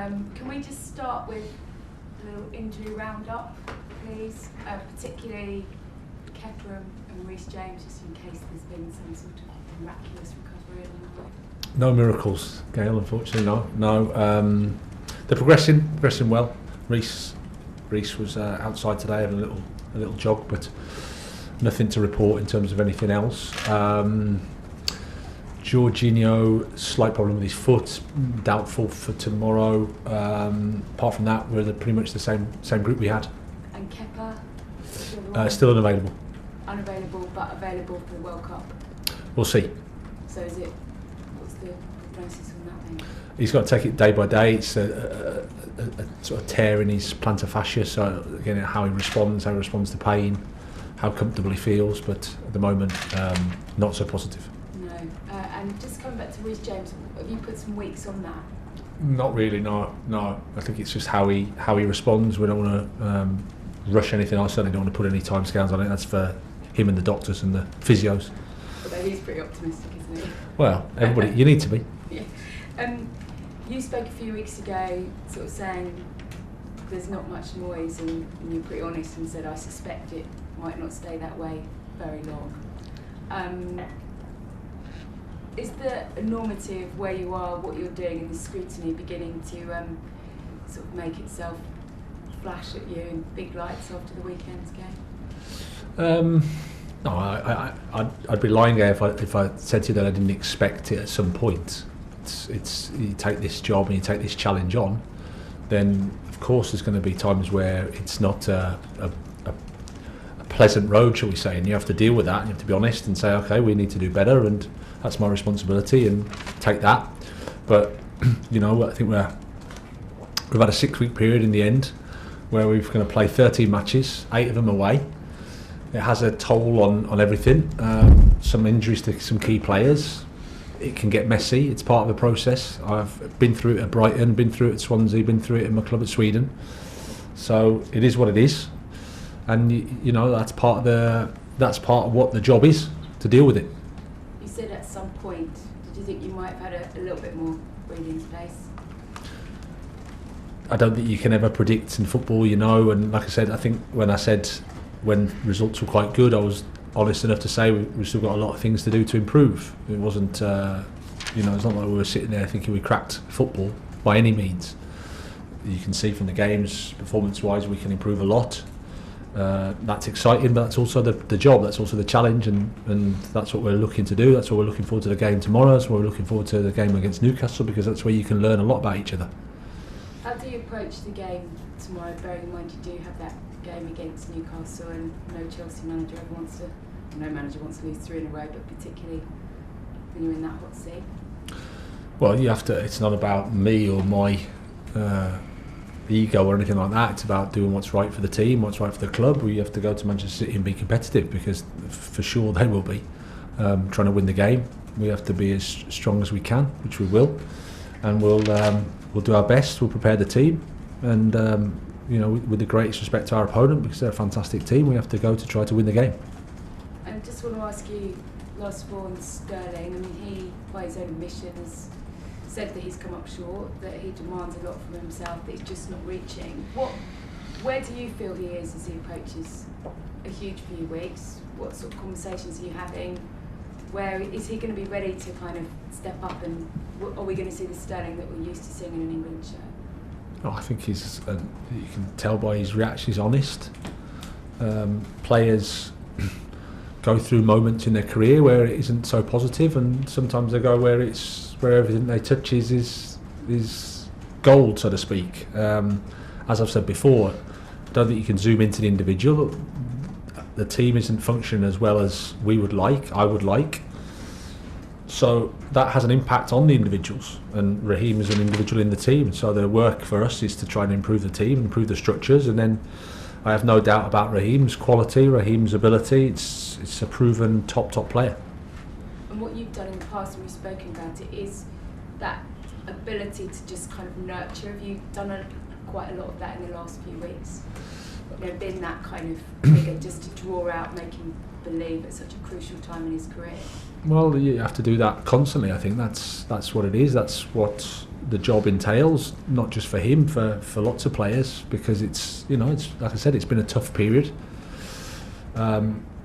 Can we just start with a little injury roundup, please? Particularly Kepa and Reece James, just in case there's been some sort of miraculous recovery along the way. No miracles, Gail, unfortunately, no. They're progressing well. Reece was outside today having a little jog, but nothing to report in terms of anything else. Jorginho, slight problem with his foot, doubtful for tomorrow. Apart from that, we're pretty much the same group we had. And Kepa? Still unavailable. Unavailable, but available for the World Cup? We'll see. So what's the prognosis on that then? He's got to take it day by day. It's a sort of tear in his plantar fascia, so again, how he responds to pain, how comfortable he feels, but at the moment, not so positive. And just coming back to Reece James, have you put some weeks on that? Not really, no. I think it's just how he responds. We don't want to rush anything. I certainly don't want to put any timescales on it. That's for him and the doctors and the physios. Although he's pretty optimistic, isn't he? Well, everybody, you need to be. Yeah. You spoke a few weeks ago, sort of saying there's not much noise, and you're pretty honest and said, I suspect it might not stay that way very long. Is the normative where you are, what you're doing, and the scrutiny beginning to sort of make itself flash at you in big lights after the weekend's game? No, I'd be lying there if I said to you that I didn't expect it at some point. It's you take this job and you take this challenge on, then of course there's going to be times where it's not a pleasant road, shall we say, and you have to deal with that, and you have to be honest and say, okay, we need to do better, and that's my responsibility, and take that. But I think we've had a 6-week period in the end where we're going to play 13 matches, 8 of them away. It has a toll on everything. Some injuries to some key players. It can get messy. It's part of the process. I've been through it at Brighton, been through it at Swansea, been through it in my club at Sweden. So it is what it is, and that's part of what the job is, to deal with it. You said at some point, did you think you might have had a little bit more breathing space? I don't think you can ever predict in football, and like I said, I think when results were quite good, I was honest enough to say we've still got a lot of things to do to improve. It wasn't, it's not like we were sitting there thinking we cracked football by any means. You can see from the games, performance-wise, we can improve a lot. That's exciting, but that's also the job, that's also the challenge, and that's what we're looking to do. That's what we're looking forward to the game tomorrow. That's what we're looking forward to the game against Newcastle, because that's where you can learn a lot about each other. How do you approach the game tomorrow, bearing in mind you do have that game against Newcastle, and no Chelsea manager wants to lose 3 in a row, but particularly when you're in that hot seat? Well, you have to. It's not about me or my ego or anything like that. It's about doing what's right for the team, what's right for the club. We have to go to Manchester City and be competitive, because for sure they will be trying to win the game. We have to be as strong as we can, which we will, and we'll do our best. We'll prepare the team, and with the greatest respect to our opponent, because they're a fantastic team, we have to go to try to win the game. And just want to ask you, last of all, on Sterling. I mean, he, by his own admission, has said that he's come up short, that he demands a lot from himself, that he's just not reaching. Where do you feel he is as he approaches a huge few weeks? What sort of conversations are you having? Where is he going to be ready to kind of step up, and are we going to see the Sterling that we're used to seeing in an England shirt? Oh, I think you can tell by his reaction, he's honest. Players go through moments in their career where it isn't so positive, and sometimes they go where everything they touch is gold, so to speak. As I've said before, I don't think you can zoom into the individual. The team isn't functioning as well as I would like. So that has an impact on the individuals, and Raheem is an individual in the team. So the work for us is to try and improve the team, improve the structures, and then I have no doubt about Raheem's quality, Raheem's ability. It's a proven top player. And what you've done in the past, and we've spoken about it, is that ability to just kind of nurture. Have you done quite a lot of that in the last few weeks? Been that kind of figure just to draw out, make him believe at such a crucial time in his career? Well, you have to do that constantly. I think that's what it is. That's what the job entails, not just for him, for lots of players, because it's like I said, it's been a tough period.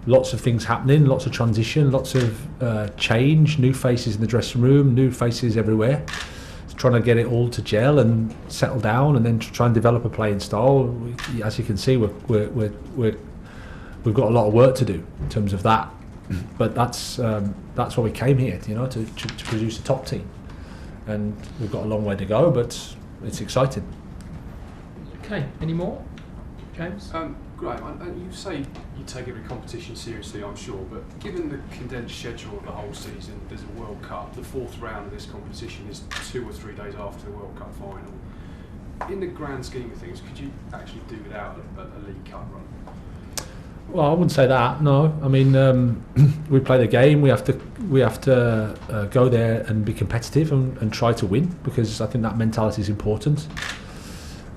Lots of things happening, lots of transition, lots of change, new faces in the dressing room, new faces everywhere. Trying to get it all to gel and settle down, and then try and develop a playing style. As you can see, we've got a lot of work to do in terms of that. But that's why we came here, to produce a top team, and we've got a long way to go, but it's exciting. Okay, any more, James? Graham, you say you take every competition seriously, I'm sure, but given the condensed schedule of the whole season, there's a World Cup. The fourth round of this competition is 2 or 3 days after the World Cup final. In the grand scheme of things, could you actually do without a League Cup run? Well, I wouldn't say that. No, I mean we play the game. We have to go there and be competitive and try to win, because I think that mentality is important.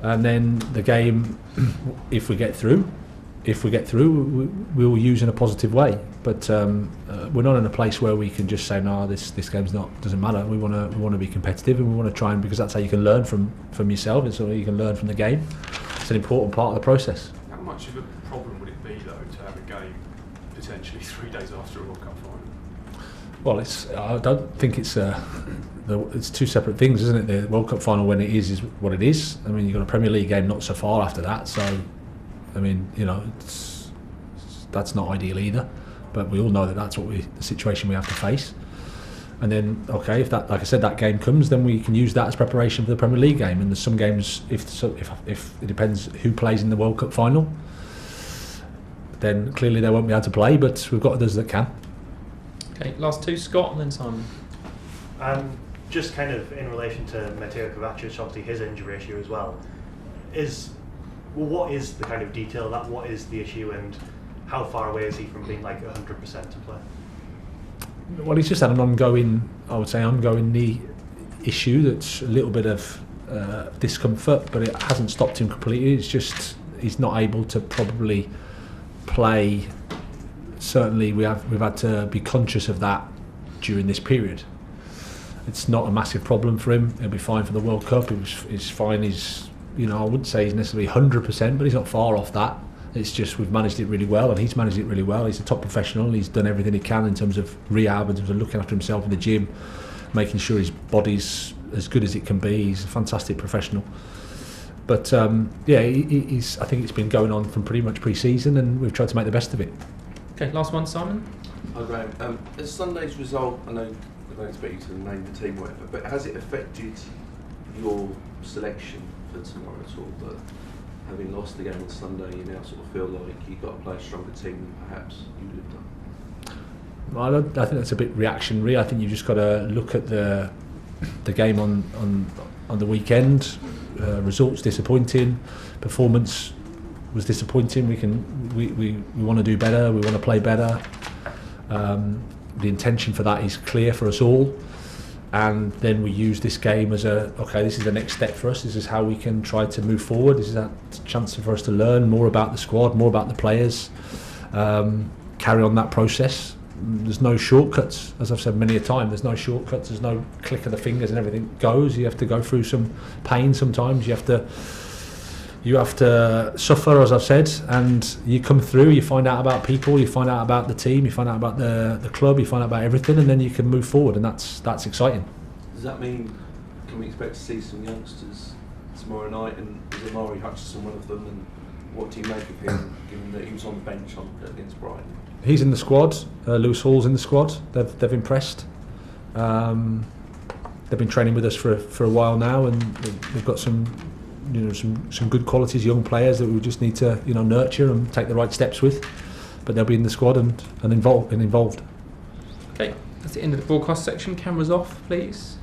And then the game, if we get through, we will use in a positive way. But we're not in a place where we can just say, no, this game's doesn't matter. We want to be competitive, and we want to try, and because that's how you can learn from yourself. It's how you can learn from the game. It's an important part of the process. How much of a problem would it be, though, to have a game potentially 3 days after a World Cup final? Well, I don't think it's two separate things, isn't it? The World Cup final, when it is what it is. I mean, you've got a Premier League game not so far after that, so I mean, that's not ideal either. But we all know that that's the situation we have to face. And then, okay, if that, like I said, that game comes, then we can use that as preparation for the Premier League game. And there's some games, if it depends who plays in the World Cup final, then clearly they won't be able to play. But we've got others that can. Okay, last two, Scott and then Simon. Just kind of in relation to Mateo Kovacic, obviously his injury issue as well. What is the kind of detail of that? What is the issue, and how far away is he from being like 100% to play? Well, he's just had an ongoing knee issue that's a little bit of discomfort, but it hasn't stopped him completely. It's just he's not able to probably play. Certainly, we've had to be conscious of that during this period. It's not a massive problem for him. He'll be fine for the World Cup. He's fine. I wouldn't say he's necessarily 100%, but he's not far off that. It's just we've managed it really well, and he's managed it really well. He's a top professional. He's done everything he can in terms of rehab, in terms of looking after himself in the gym, making sure his body's as good as it can be. He's a fantastic professional. But he's. I think it's been going on from pretty much pre-season, and we've tried to make the best of it. Okay, last one, Simon. Hi Graham. Has Sunday's result, I know I don't expect you to name the team or whatever, but has it affected your selection for tomorrow at all? That having lost the game on Sunday, you now sort of feel like you've got to play a stronger team than perhaps you would have done? Well, I think that's a bit reactionary. I think you've just got to look at the game on the weekend. Results disappointing, performance was disappointing. We want to do better. We want to play better. The intention for that is clear for us all, and then we use this game as this is the next step for us. This is how we can try to move forward. This is a chance for us to learn more about the squad, more about the players, carry on that process. There's no shortcuts, as I've said many a time. There's no shortcuts. There's no click of the fingers and everything goes. You have to go through some pain sometimes. You have to suffer, as I've said, and you come through. You find out about people. You find out about the team. You find out about the club. You find out about everything, and then you can move forward, and that's exciting. Does that mean, can we expect to see some youngsters tomorrow night, and is Amari Hutchinson one of them, and what do you make of him, given that he was on the bench against Brighton? He's in the squad. Lewis Hall's in the squad. They've impressed. They've been training with us for a while now, and they've got some good qualities, young players that we just need to nurture and take the right steps with. But they'll be in the squad and involved. Okay, that's the end of the broadcast section. Cameras off, please.